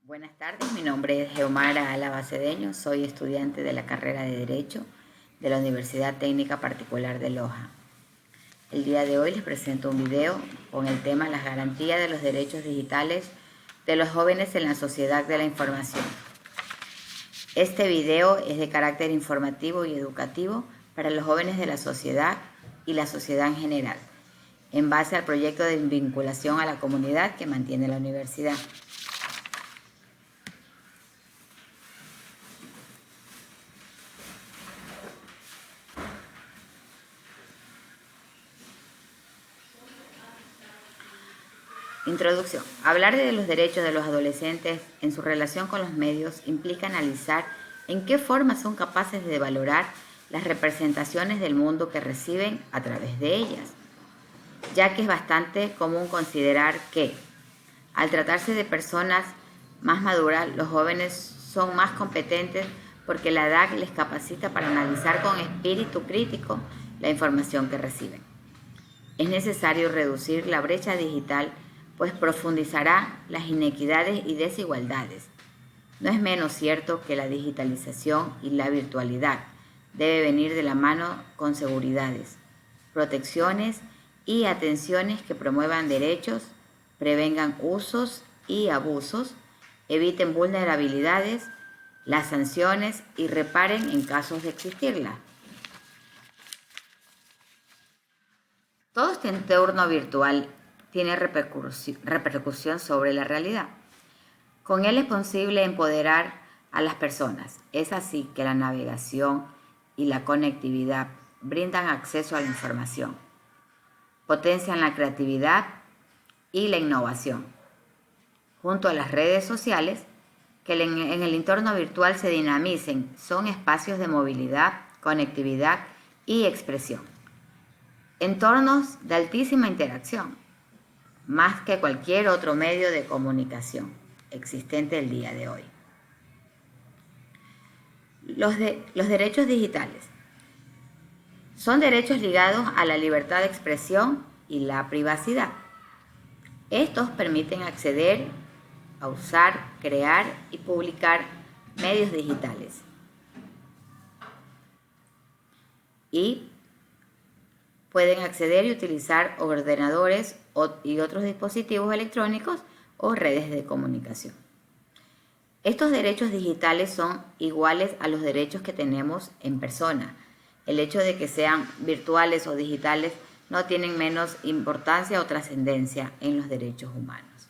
Buenas tardes, mi nombre es Geomara Álava Cedeño, soy estudiante de la carrera de Derecho de la Universidad Técnica Particular de Loja. El día de hoy les presento un video con el tema Las garantías de los derechos digitales de los jóvenes en la sociedad de la información. Este video es de carácter informativo y educativo para los jóvenes de la sociedad y la sociedad en general, en base al proyecto de vinculación a la comunidad que mantiene la universidad. Introducción. Hablar de los derechos de los adolescentes en su relación con los medios implica analizar en qué forma son capaces de valorar las representaciones del mundo que reciben a través de ellas, ya que es bastante común considerar que, al tratarse de personas más maduras, los jóvenes son más competentes porque la edad les capacita para analizar con espíritu crítico la información que reciben. Es necesario reducir la brecha digital, pues profundizará las inequidades y desigualdades. No es menos cierto que la digitalización y la virtualidad debe venir de la mano con seguridades, protecciones y atenciones que promuevan derechos, prevengan usos y abusos, eviten vulnerabilidades, las sanciones y reparen en casos de existirlas. Todo este entorno virtual tiene repercusión sobre la realidad. Con él es posible empoderar a las personas. Es así que la navegación y la conectividad brindan acceso a la información, potencian la creatividad y la innovación. Junto a las redes sociales, que en el entorno virtual se dinamicen, son espacios de movilidad, conectividad y expresión. Entornos de altísima interacción, más que cualquier otro medio de comunicación existente el día de hoy. Los derechos digitales son derechos ligados a la libertad de expresión y la privacidad. Estos permiten acceder a usar, crear y publicar medios digitales y pueden acceder y utilizar ordenadores y otros dispositivos electrónicos o redes de comunicación. Estos derechos digitales son iguales a los derechos que tenemos en persona. El hecho de que sean virtuales o digitales no tienen menos importancia o trascendencia en los derechos humanos.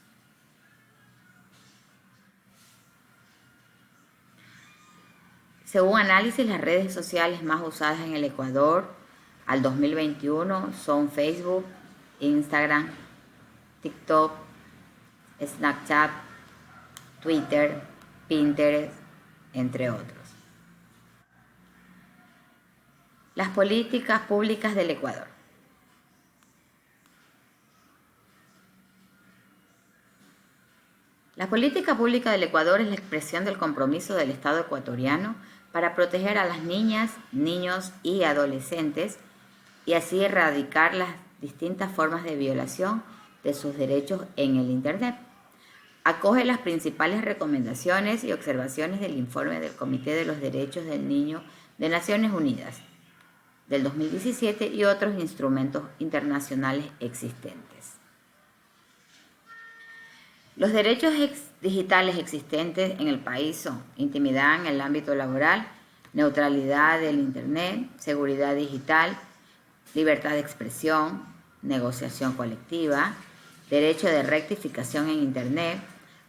Según análisis, las redes sociales más usadas en el Ecuador al 2021 son Facebook, Instagram, TikTok, Snapchat, Twitter, Pinterest, entre otros. Las políticas públicas del Ecuador. La política pública del Ecuador es la expresión del compromiso del Estado ecuatoriano para proteger a las niñas, niños y adolescentes y así erradicar las distintas formas de violación de sus derechos en el Internet. Acoge las principales recomendaciones y observaciones del informe del Comité de los Derechos del Niño de Naciones Unidas del 2017 y otros instrumentos internacionales existentes. Los derechos digitales existentes en el país son intimidad en el ámbito laboral, neutralidad del Internet, seguridad digital, libertad de expresión, negociación colectiva, derecho de rectificación en Internet,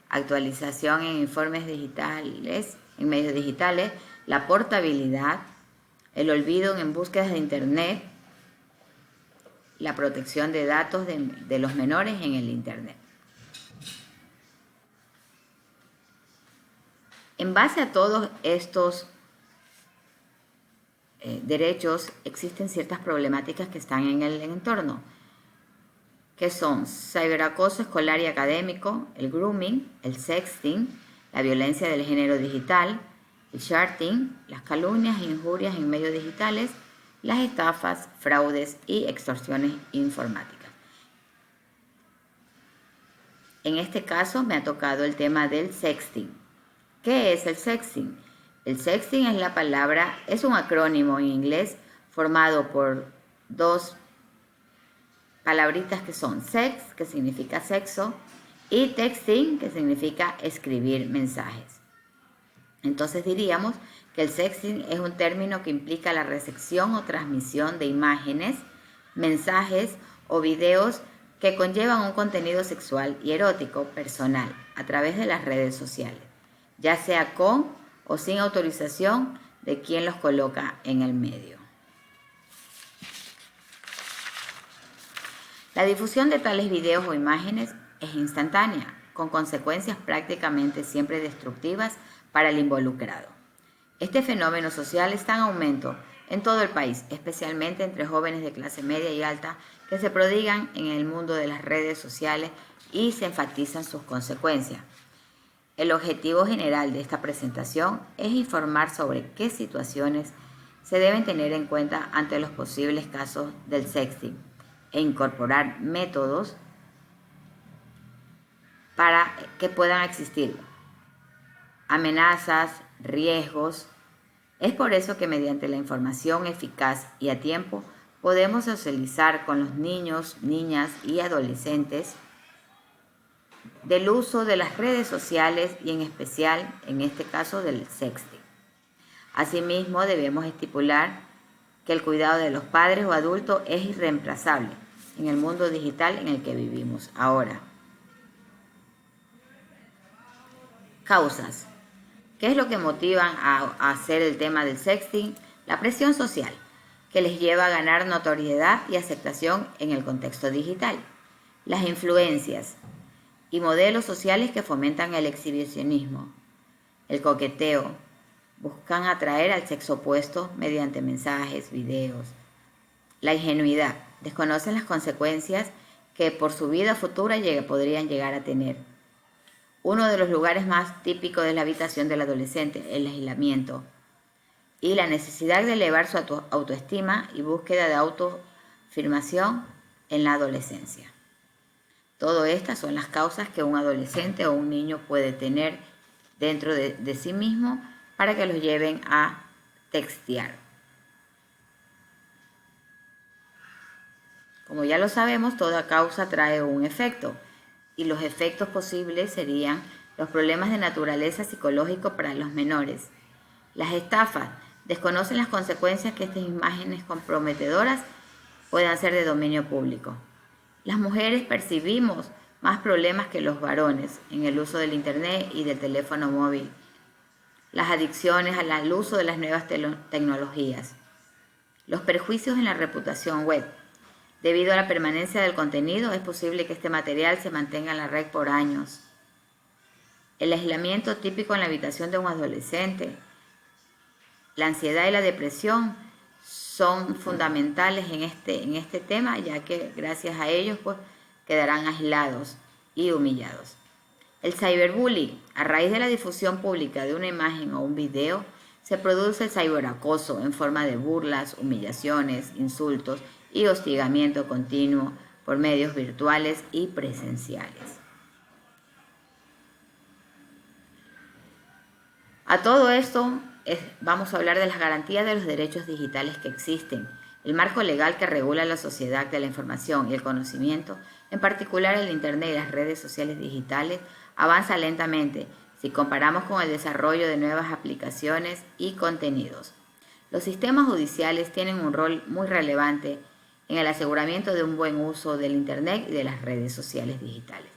actualización en informes digitales, en medios digitales, la portabilidad, el olvido en búsquedas de Internet, la protección de datos de los menores en el Internet. En base a todos estos derechos, existen ciertas problemáticas que están en el entorno, que son ciberacoso escolar y académico, el grooming, el sexting, la violencia del género digital, el sharting, las calumnias e injurias en medios digitales, las estafas, fraudes y extorsiones informáticas. En este caso me ha tocado el tema del sexting. ¿Qué es el sexting? El sexting es un acrónimo en inglés formado por dos palabritas que son sex, que significa sexo, y texting, que significa escribir mensajes. Entonces diríamos que el sexting es un término que implica la recepción o transmisión de imágenes, mensajes o videos que conllevan un contenido sexual y erótico personal a través de las redes sociales, ya sea con o sin autorización de quien los coloca en el medio. La difusión de tales videos o imágenes es instantánea, con consecuencias prácticamente siempre destructivas para el involucrado. Este fenómeno social está en aumento en todo el país, especialmente entre jóvenes de clase media y alta que se prodigan en el mundo de las redes sociales y se enfatizan sus consecuencias. El objetivo general de esta presentación es informar sobre qué situaciones se deben tener en cuenta ante los posibles casos del sexting e incorporar métodos para que puedan existir amenazas, riesgos. Es por eso que mediante la información eficaz y a tiempo podemos socializar con los niños, niñas y adolescentes del uso de las redes sociales y en especial, en este caso, del sexting. Asimismo, debemos estipular que el cuidado de los padres o adultos es irreemplazable en el mundo digital en el que vivimos ahora. Causas. ¿Qué es lo que motivan a hacer el tema del sexting? La presión social, que les lleva a ganar notoriedad y aceptación en el contexto digital. Las influencias y modelos sociales que fomentan el exhibicionismo, el coqueteo, buscan atraer al sexo opuesto mediante mensajes, videos. La ingenuidad, desconocen las consecuencias que por su vida futura podrían llegar a tener. Uno de los lugares más típicos de la habitación del adolescente, el aislamiento, y la necesidad de elevar su autoestima y búsqueda de autoafirmación en la adolescencia. Todas estas son las causas que un adolescente o un niño puede tener dentro de sí mismo para que los lleven a textear. Como ya lo sabemos, toda causa trae un efecto y los efectos posibles serían los problemas de naturaleza psicológica para los menores. Las estafas desconocen las consecuencias que estas imágenes comprometedoras puedan ser de dominio público. Las mujeres percibimos más problemas que los varones en el uso del internet y del teléfono móvil. Las adicciones al uso de las nuevas tecnologías. Los perjuicios en la reputación web. Debido a la permanencia del contenido, es posible que este material se mantenga en la red por años. El aislamiento típico en la habitación de un adolescente. La ansiedad y la depresión son fundamentales en este tema, ya que gracias a ellos quedarán aislados y humillados. El cyberbullying, a raíz de la difusión pública de una imagen o un video, se produce el ciberacoso en forma de burlas, humillaciones, insultos y hostigamiento continuo por medios virtuales y presenciales. A todo esto vamos a hablar de las garantías de los derechos digitales que existen, el marco legal que regula la sociedad de la información y el conocimiento, en particular el Internet y las redes sociales digitales, avanza lentamente si comparamos con el desarrollo de nuevas aplicaciones y contenidos. Los sistemas judiciales tienen un rol muy relevante en el aseguramiento de un buen uso del Internet y de las redes sociales digitales.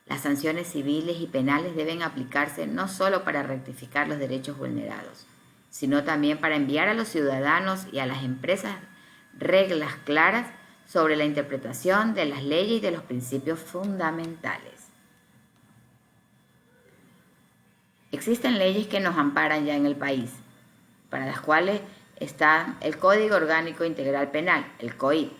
Las sanciones civiles y penales deben aplicarse no solo para rectificar los derechos vulnerados, sino también para enviar a los ciudadanos y a las empresas reglas claras sobre la interpretación de las leyes y de los principios fundamentales. Existen leyes que nos amparan ya en el país, para las cuales está el Código Orgánico Integral Penal, el COIP.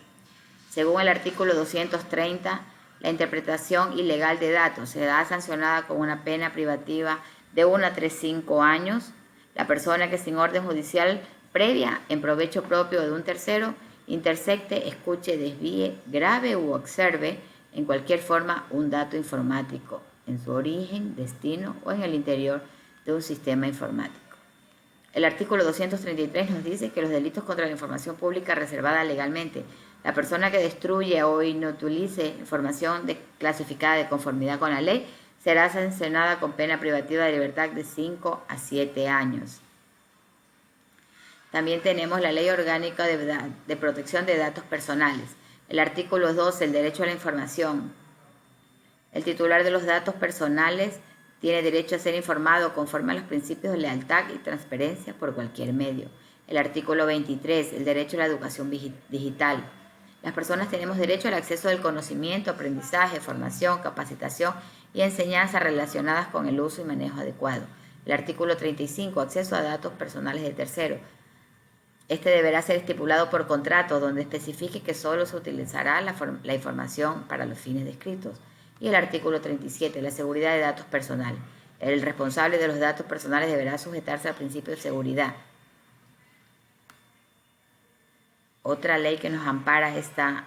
Según el artículo 230, la interpretación ilegal de datos será sancionada con una pena privativa de 1 a 5 años. La persona que sin orden judicial previa, en provecho propio de un tercero, intercepte, escuche, desvíe, grabe u observe en cualquier forma un dato informático, en su origen, destino o en el interior de un sistema informático. El artículo 233 nos dice que los delitos contra la información pública reservada legalmente, la persona que destruye o inutilice información clasificada de conformidad con la ley, será sancionada con pena privativa de libertad de 5 a 7 años. También tenemos la Ley Orgánica de Protección de Datos Personales. El artículo 12, el derecho a la información. El titular de los datos personales tiene derecho a ser informado conforme a los principios de lealtad y transparencia por cualquier medio. El artículo 23, el derecho a la educación digital. Las personas tenemos derecho al acceso al conocimiento, aprendizaje, formación, capacitación y enseñanza relacionadas con el uso y manejo adecuado. El artículo 35, acceso a datos personales de terceros. Este deberá ser estipulado por contrato, donde especifique que solo se utilizará la información para los fines descritos. Y el artículo 37, la seguridad de datos personales. El responsable de los datos personales deberá sujetarse al principio de seguridad. Otra ley que nos ampara está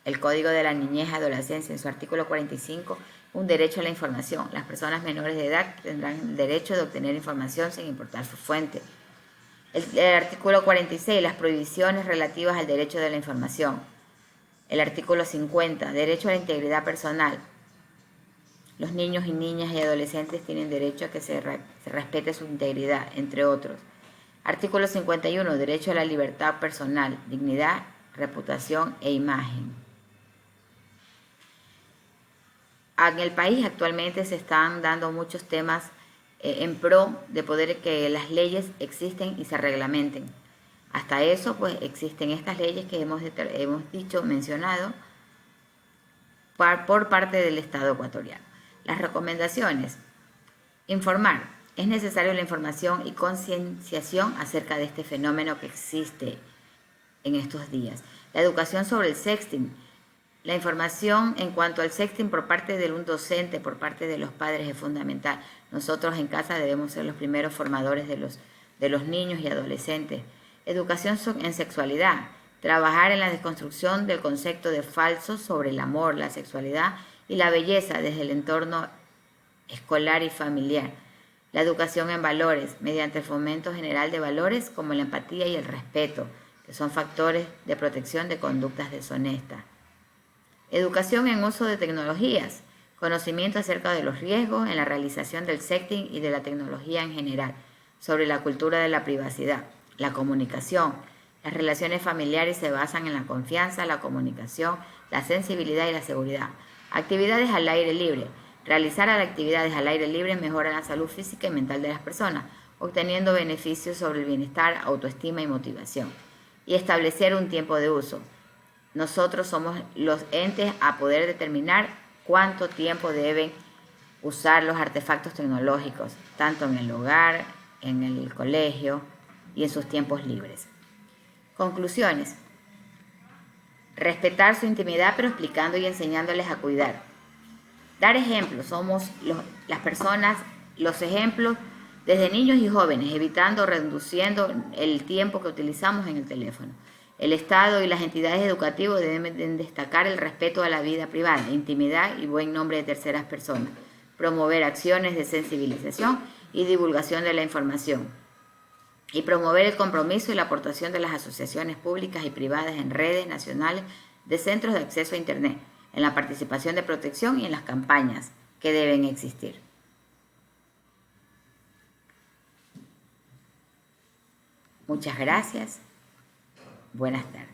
el Código de la Niñez y Adolescencia, en su artículo 45, un derecho a la información. Las personas menores de edad tendrán el derecho de obtener información sin importar su fuente. El artículo 46, las prohibiciones relativas al derecho de la información. El artículo 50, derecho a la integridad personal. Los niños y niñas y adolescentes tienen derecho a que se respete su integridad, entre otros. Artículo 51, derecho a la libertad personal, dignidad, reputación e imagen. En el país actualmente se están dando muchos temas en pro de poder que las leyes existen y se reglamenten. Hasta eso, pues existen estas leyes que hemos mencionado por parte del Estado ecuatoriano. Las recomendaciones. Informar. Es necesario la información y concienciación acerca de este fenómeno que existe en estos días. La educación sobre el sexting. La información en cuanto al sexting por parte de un docente, por parte de los padres, es fundamental. Nosotros en casa debemos ser los primeros formadores de los niños y adolescentes. Educación en sexualidad. Trabajar en la desconstrucción del concepto de falso sobre el amor, la sexualidad y la belleza desde el entorno escolar y familiar. La educación en valores, mediante el fomento general de valores como la empatía y el respeto, que son factores de protección de conductas deshonestas. Educación en uso de tecnologías, conocimiento acerca de los riesgos en la realización del sexting y de la tecnología en general, sobre la cultura de la privacidad, la comunicación. Las relaciones familiares se basan en la confianza, la comunicación, la sensibilidad y la seguridad. Actividades al aire libre. Realizar actividades al aire libre mejora la salud física y mental de las personas, obteniendo beneficios sobre el bienestar, autoestima y motivación. Y establecer un tiempo de uso. Nosotros somos los entes a poder determinar cuánto tiempo deben usar los artefactos tecnológicos, tanto en el hogar, en el colegio y en sus tiempos libres. Conclusiones. Respetar su intimidad, pero explicando y enseñándoles a cuidar. Dar ejemplos. Somos las personas, los ejemplos desde niños y jóvenes, evitando o reduciendo el tiempo que utilizamos en el teléfono. El Estado y las entidades educativas deben destacar el respeto a la vida privada, intimidad y buen nombre de terceras personas. Promover acciones de sensibilización y divulgación de la información. Y promover el compromiso y la aportación de las asociaciones públicas y privadas en redes nacionales de centros de acceso a Internet, en la participación de protección y en las campañas que deben existir. Muchas gracias. Buenas tardes.